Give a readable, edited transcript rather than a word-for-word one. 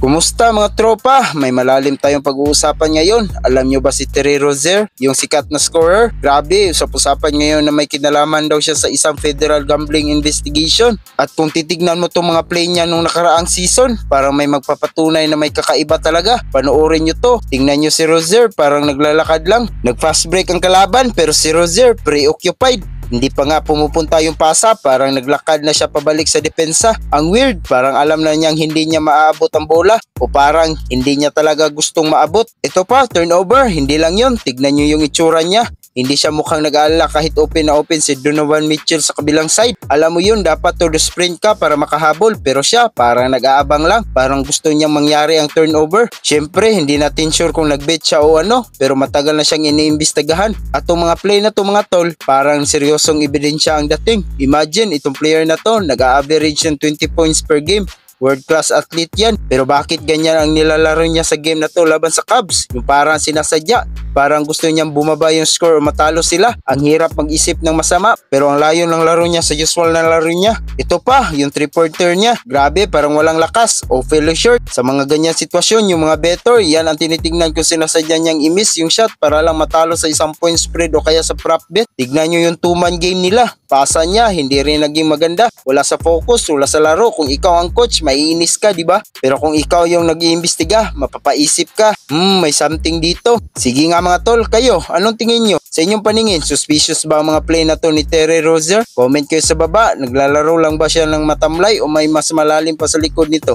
Kumusta mga tropa? May malalim tayong pag-uusapan ngayon. Alam nyo ba si Terry Rozier, yung sikat na scorer? Grabe, usap-usapan ngayon na may kinalaman daw siya sa isang federal gambling investigation. At kung titignan mo itong mga play niya nung nakaraang season, parang may magpapatunay na may kakaiba talaga. Panoorin nyo to. Tingnan nyo si Rozier, parang naglalakad lang. Nag-fast break ang kalaban, pero si Rozier preoccupied. Hindi pa nga pumupunta yung pasa, parang naglakad na siya pabalik sa depensa. Ang weird, parang alam na niyang hindi niya maaabot ang bola o parang hindi niya talaga gustong maabot. Ito pa, turnover, hindi lang yun. Tignan niyo yung itsura niya. Hindi siya mukhang nag-aalala kahit open na open si Donovan Mitchell sa kabilang side. Alam mo yun, dapat to the sprint ka para makahabol. Pero siya, parang nag-aabang lang. Parang gusto niyang mangyari ang turnover. Siyempre, hindi natin sure kung nag-bet siya o ano. Pero matagal na siyang iniimbestagahan. At itong mga play na to mga tol, parang seryosong ebidensya ang dating. Imagine, itong player na to, nag-a-average ng 20 points per game. World class athlete yan. Pero bakit ganyan ang nilalaro niya sa game na to laban sa Cubs? Yung parang sinasadya. Parang gusto niyang bumaba yung score o matalo sila. Ang hirap mag-isip ng masama. Pero ang layo ng laro niya sa usual na laro niya. Ito pa, yung 3-pointer niya. Grabe, parang walang lakas o fell short. Sa mga ganyan sitwasyon, yung mga better, yan ang tinitingnan kung sinasadya niyang i-miss yung shot para lang matalo sa isang point spread o kaya sa prop bet. Tignan nyo yung 2-man game nila. Pasa niya, hindi rin naging maganda. Wala sa focus, wala sa laro. Kung ikaw ang coach, maiinis ka, di ba? Pero kung ikaw yung nag-iimbestiga, mapapaisip ka, may something dito. Sige nga mga tol, kayo, anong tingin nyo? Sa inyong paningin, suspicious ba ang mga play na to ni Terry Rozier? Comment kayo sa baba, naglalaro lang ba siya ng matamlay o may mas malalim pa sa likod nito?